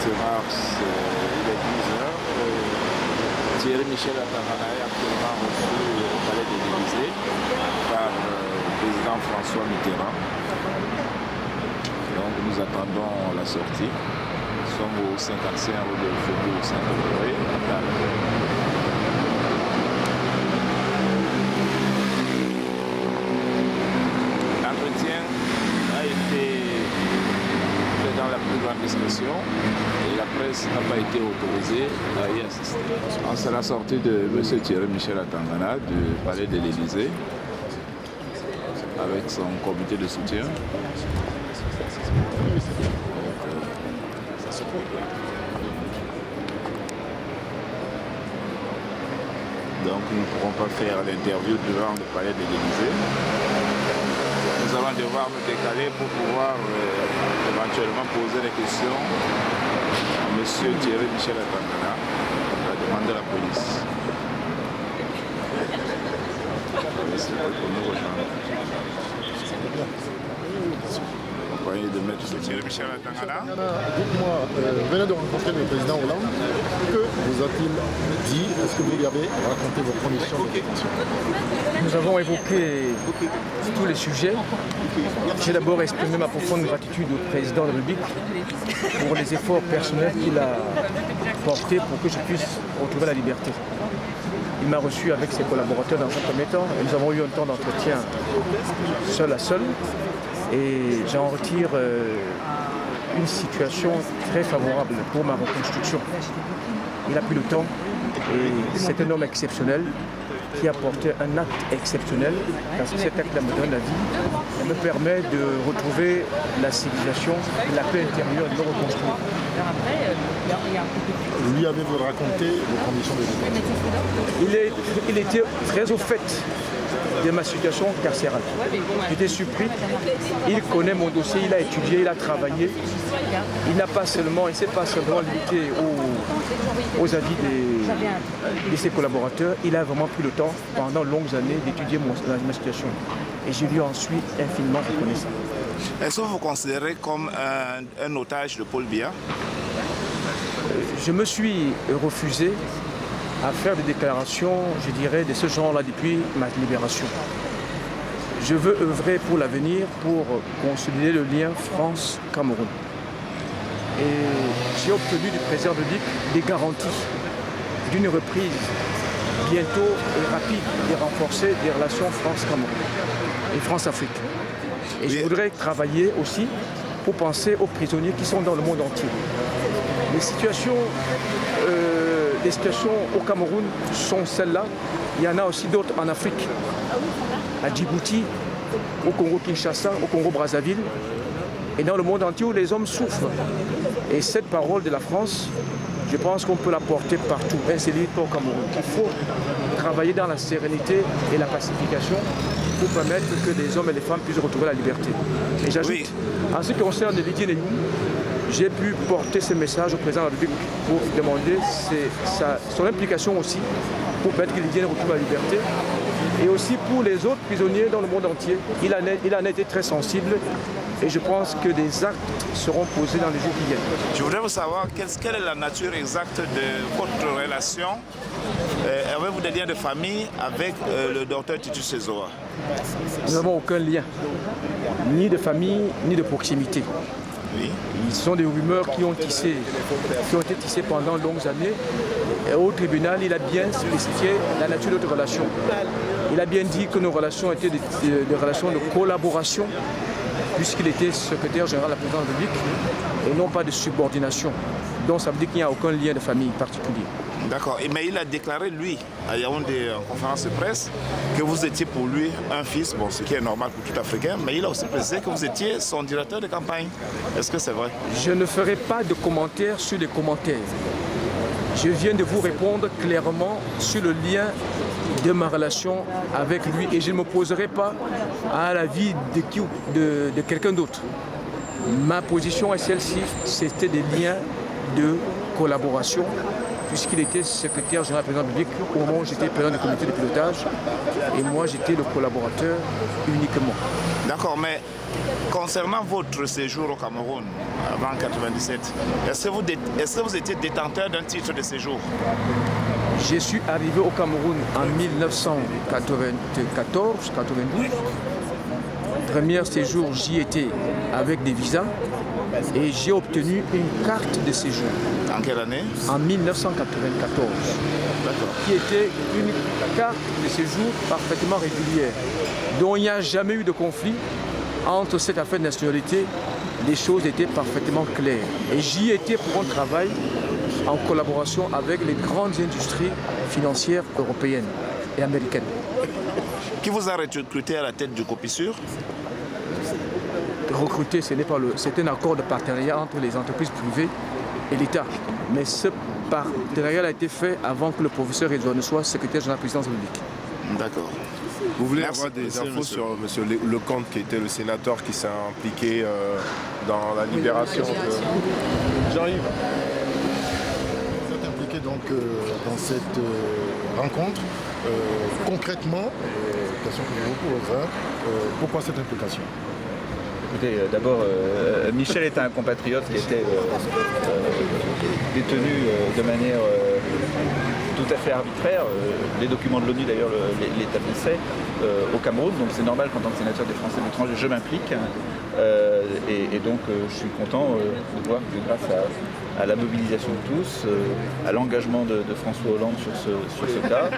8 mars, il est 10 heures. Thierry Michel Atangana est actuellement reçu au palais de l'Élysée par le président François Mitterrand. Donc nous attendons la sortie. Nous sommes au 55 rue de Faubourg Saint-Honoré à Paris. L'entretien a été fait dans la plus grande discrétion et la presse n'a pas été autorisée à y assister. C'est la sortie de M. Thierry Michel Atangana du palais de l'Élysée avec son comité de soutien. Donc nous ne pourrons pas faire l'interview devant le palais de l'Élysée. Nous allons devoir nous décaler pour pouvoir éventuellement poser des questions à M. Thierry Michel Atangana, à la demande de la police. Merci pour nous rejoindre. Accompagné de M. Thierry Michel Atangana. Dites-moi, vous venez de rencontrer le président Hollande. Que vous a-t-il dit? Est-ce que vous lui avez raconté vos conditions de détention? Nous avons évoqué tous les sujets. J'ai d'abord exprimé ma profonde gratitude au président de la République pour les efforts personnels qu'il a portés pour que je puisse retrouver la liberté. Il m'a reçu avec ses collaborateurs dans un premier temps et nous avons eu un temps d'entretien seul à seul. Et j'en retire une situation très favorable pour ma reconstruction. Il a pris le temps et c'est un homme exceptionnel qui a porté un acte exceptionnel parce que cet acte-là me donne la vie et me permet de retrouver la civilisation, la paix intérieure et de me reconstruire. Lui avez-vous raconté vos conditions de détention? Il était très au fait de ma situation carcérale. J'étais surpris. Il connaît mon dossier, il a étudié, il a travaillé. Il ne s'est pas seulement limité aux avis de ses collaborateurs. Il a vraiment pris le temps, pendant longues années, d'étudier ma situation. Et je lui en suis infiniment reconnaissant. Est-ce que vous vous considérez comme un otage de Paul Biya? Je me suis refusé à faire des déclarations, je dirais, de ce genre-là depuis ma libération. Je veux œuvrer pour l'avenir, pour consolider le lien France-Cameroun. Et j'ai obtenu du président de la République des garanties d'une reprise bientôt et rapide et renforcée des relations France-Cameroun et France-Afrique. Et je voudrais travailler aussi pour penser aux prisonniers qui sont dans le monde entier. Les situations au Cameroun sont celles-là. Il y en a aussi d'autres en Afrique, à Djibouti, au Congo-Kinshasa, au Congo-Brazzaville, et dans le monde entier où les hommes souffrent. Et cette parole de la France, je pense qu'on peut la porter partout, ainsi au Cameroun. Il faut travailler dans la sérénité et la pacification pour permettre que les hommes et les femmes puissent retrouver la liberté. Et j'ajoute, en ce qui concerne Lydie Neyou, j'ai pu porter ce message au président de la République pour demander son implication aussi pour permettre que Lydie retrouve la liberté. Et aussi pour les autres prisonniers dans le monde entier. Il en a été très sensible et je pense que des actes seront posés dans les jours qui viennent. Je voudrais vous savoir quelle est la nature exacte de votre relation. Avez-vous des liens de famille avec le docteur Titus Sezoa? Nous n'avons aucun lien, ni de famille, ni de proximité. Oui. Ce sont des rumeurs qui ont été tissées pendant longues années. Et au tribunal, il a bien spécifié la nature de notre relation. Il a bien dit que nos relations étaient des relations de collaboration, puisqu'il était secrétaire général de la présidence de la République, et non pas de subordination. Donc ça veut dire qu'il n'y a aucun lien de famille particulier. D'accord. Mais il a déclaré, lui, à Yaoundé, en conférence de presse, que vous étiez pour lui un fils, bon, ce qui est normal pour tout Africain, mais il a aussi précisé que vous étiez son directeur de campagne. Est-ce que c'est vrai? Je ne ferai pas de commentaires sur les commentaires. Je viens de vous répondre clairement sur le lien de ma relation avec lui et je ne m'opposerai pas à la vie de quelqu'un d'autre. Ma position est celle-ci, c'était des liens de collaboration puisqu'il était secrétaire général président public au moment où j'étais président du comité de pilotage, et moi j'étais le collaborateur uniquement. D'accord, mais concernant votre séjour au Cameroun avant 1997, est-ce que vous étiez détenteur d'un titre de séjour? Je suis arrivé au Cameroun en 1994-92. Premier séjour, j'y étais avec des visas et j'ai obtenu une carte de séjour. En quelle année? En 1994. D'accord. Qui était une carte de séjour parfaitement régulière, dont il n'y a jamais eu de conflit entre cette affaire de nationalité. Les choses étaient parfaitement claires. Et j'y étais pour un travail en collaboration avec les grandes industries financières européennes et américaines. Qui vous a recruté à la tête du Copissure? Recruter, c'est un accord de partenariat entre les entreprises privées et l'État. Mais ce partenariat a été fait avant que le professeur Edouard ne soit secrétaire général de la présidence publique. D'accord. Vous voulez Merci. avoir des Merci, infos monsieur. sur M. Lecomte, qui était le sénateur qui s'est impliqué dans la libération J'arrive. Vous êtes impliqué donc dans cette rencontre. Concrètement, question que je vous pose, pourquoi cette implication? Écoutez, d'abord, Michel était un compatriote qui était détenu de manière tout à fait arbitraire. Les documents de l'ONU d'ailleurs l'établissaient au Cameroun, donc c'est normal qu'en tant que sénateur des Français de l'étranger, je m'implique. Et donc je suis content de voir que grâce à la mobilisation de tous, à l'engagement de François Hollande sur ce cas,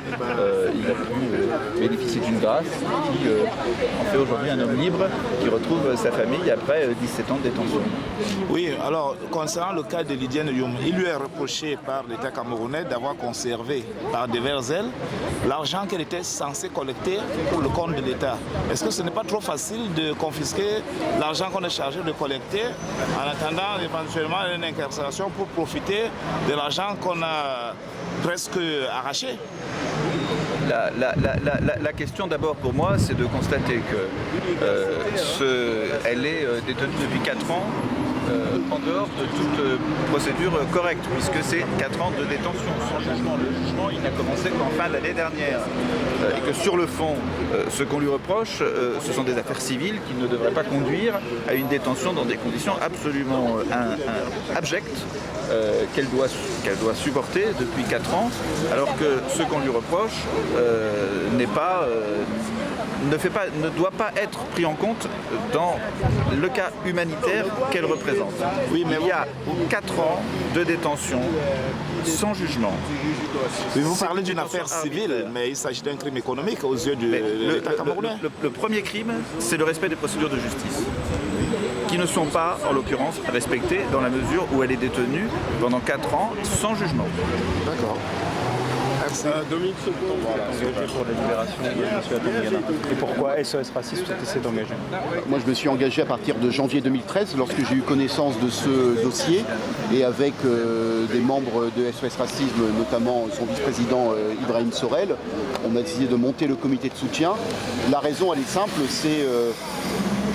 il a pu bénéficier d'une grâce qui en fait aujourd'hui un homme libre qui retrouve sa famille après 17 ans de détention. Oui, alors concernant le cas de Lydiane Youm, il lui est reproché par l'État camerounais d'avoir conservé par divers ailes l'argent qu'elle était censée collecter pour le compte de l'État. Est-ce que ce n'est pas trop facile de confisquer l'argent qu'on est chargé de collecter en attendant éventuellement une incarcération pour profiter de l'argent qu'on a presque arraché? La question d'abord pour moi, c'est de constater que elle est détenue depuis 4 ans en dehors de toute procédure correcte, puisque c'est 4 ans de détention sans jugement. Le jugement, il n'a commencé qu'en fin d'année dernière. Et que sur le fond, ce qu'on lui reproche, ce sont des affaires civiles qui ne devraient pas conduire à une détention dans des conditions absolument abjectes qu'elle doit supporter depuis 4 ans, alors que ce qu'on lui reproche ne doit pas être pris en compte dans le cas humanitaire qu'elle représente. Oui, mais il y a 4 ans de détention sans jugement. Oui, vous parlez d'une affaire civile, mais il s'agit d'un crime économique aux yeux de l'État camerounais. Le premier crime, c'est le respect des procédures de justice, qui ne sont pas, en l'occurrence, respectées dans la mesure où elle est détenue pendant 4 ans sans jugement. D'accord. Merci. Dominique Sauton, voilà. Pour la libération de M. Atangana. Et pourquoi SOS Racisme s'est engagé? Moi, je me suis engagé à partir de janvier 2013, lorsque j'ai eu connaissance de ce dossier, et avec des membres de SOS Racisme, notamment son vice-président Ibrahim Sorel, on a décidé de monter le comité de soutien. La raison, elle est simple, c'est...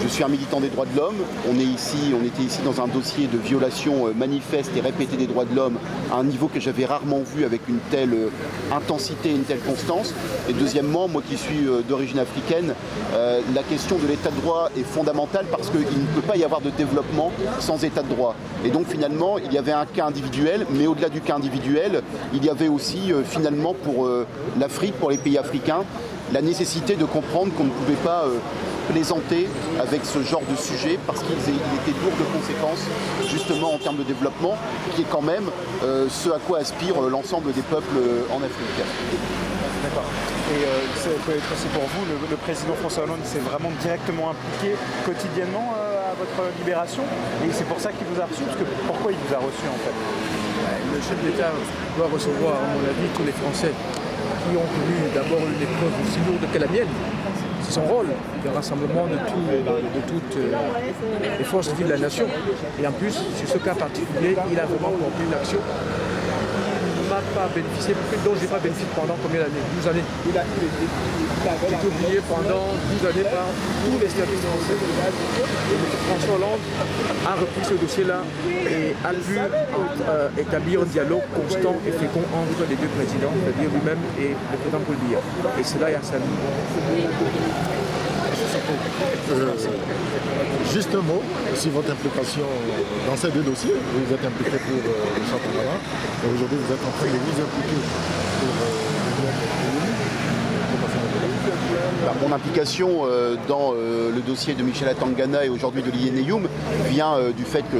je suis un militant des droits de l'homme. On était ici dans un dossier de violation manifeste et répétée des droits de l'homme à un niveau que j'avais rarement vu avec une telle intensité, une telle constance. Et deuxièmement, moi qui suis d'origine africaine, la question de l'état de droit est fondamentale parce qu'il ne peut pas y avoir de développement sans état de droit. Et donc finalement, il y avait un cas individuel, mais au-delà du cas individuel, il y avait aussi finalement pour l'Afrique, pour les pays africains, la nécessité de comprendre qu'on ne pouvait pas plaisanter avec ce genre de sujet parce qu'il était lourd de conséquences justement en termes de développement qui est quand même ce à quoi aspire l'ensemble des peuples en Afrique. D'accord. Et c'est pour vous, le président François Hollande s'est vraiment directement impliqué quotidiennement à votre libération et c'est pour ça qu'il vous a reçu, parce que pourquoi il vous a reçu en fait? Le chef d'État doit recevoir, à mon avis, tous les Français qui ont connu d'abord une épreuve aussi lourde que la mienne. C'est son rôle, le rassemblement de toutes les forces vives de la nation. Et en plus, sur ce cas particulier, il a vraiment porté une action qui ne m'a pas bénéficié, dont je n'ai pas bénéficié pendant combien d'années? 12 années. J'ai été oublié pendant 12 années par tous les services français. François Hollande a repris ce dossier-là et a pu établir un dialogue constant et fécond entre les deux présidents, c'est-à-dire lui-même et le président Paul Biya. Et cela est à saluer. Juste un mot sur votre implication dans ces deux dossiers. Vous êtes impliqué pour le Tangana et aujourd'hui vous êtes en train de vous impliquer pour Mon implication dans le dossier de Michel Atangana et aujourd'hui de l'INEUM vient du fait que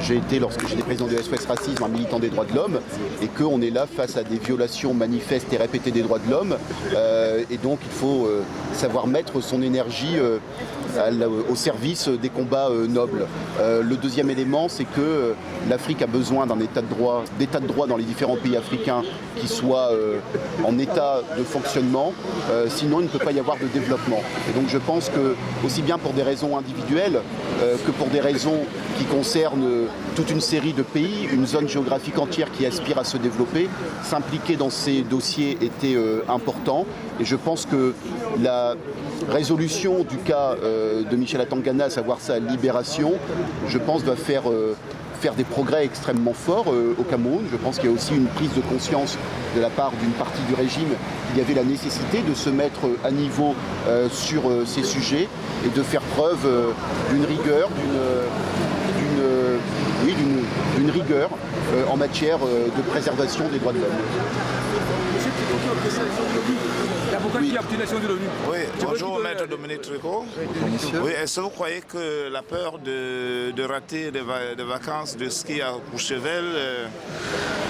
j'ai été, lorsque j'étais président de SOS Racisme, un militant des droits de l'homme et qu'on est là face à des violations manifestes et répétées des droits de l'homme et donc il faut savoir mettre son énergie au service des combats nobles. Le deuxième élément, c'est que l'Afrique a besoin d'un état de droit dans les différents pays africains qui soit en état de fonctionnement, sinon il ne peut pas y avoir de développement. Et donc je pense que, aussi bien pour des raisons individuelles que pour des raisons qui concernent toute une série de pays, une zone géographique entière qui aspire à se développer, s'impliquer dans ces dossiers était important. Et je pense que la résolution du cas de Michel Atangana, à savoir sa libération, je pense va faire des progrès extrêmement forts au Cameroun. Je pense qu'il y a aussi une prise de conscience de la part d'une partie du régime qu'il y avait la nécessité de se mettre à niveau sur ces sujets et de faire preuve d'une rigueur, d'une rigueur en matière de préservation des droits de l'homme. Oui. Oui, bonjour maître Dominique Tricot. Oui, est-ce que vous croyez que la peur de rater des vacances de ski à Courchevel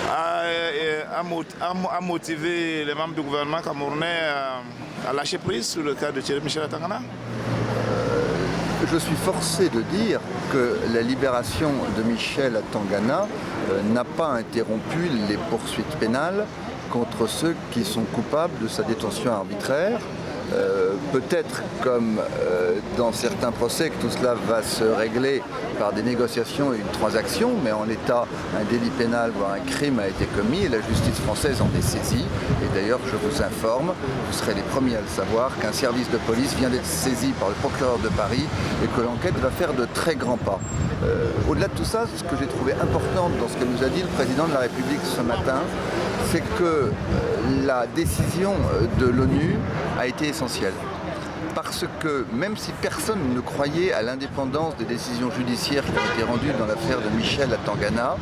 a motivé les membres du gouvernement camerounais à lâcher prise sur le cas de Thierry Michel Atangana? Je suis forcé de dire que la libération de Michel Atangana n'a pas interrompu les poursuites pénales contre ceux qui sont coupables de sa détention arbitraire. Peut-être comme dans certains procès que tout cela va se régler par des négociations et une transaction, mais en l'état, un délit pénal, voire un crime a été commis et la justice française en est saisie. Et d'ailleurs, je vous informe, vous serez les premiers à le savoir, qu'un service de police vient d'être saisi par le procureur de Paris et que l'enquête va faire de très grands pas. Au-delà de tout ça, ce que j'ai trouvé important dans ce que nous a dit le président de la République ce matin, c'est que la décision de l'ONU a été essentielle. Parce que même si personne ne croyait à l'indépendance des décisions judiciaires qui ont été rendues dans l'affaire de Michel Atangana,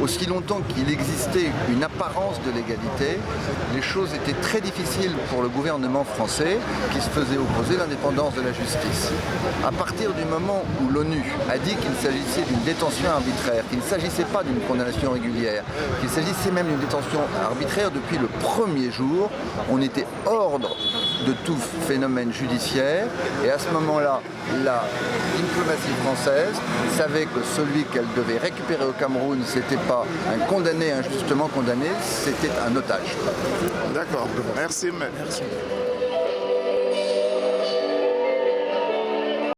aussi longtemps qu'il existait une apparence de légalité, les choses étaient très difficiles pour le gouvernement français qui se faisait opposer l'indépendance de la justice. À partir du moment où l'ONU a dit qu'il s'agissait d'une détention arbitraire, qu'il ne s'agissait pas d'une condamnation régulière, qu'il s'agissait même d'une détention arbitraire depuis le premier jour, on était hors de tout phénomène judiciaire et à ce moment-là, la diplomatie française savait que celui qu'elle devait récupérer au Cameroun, c'était pas un condamné injustement condamné, c'était un otage. D'accord, merci.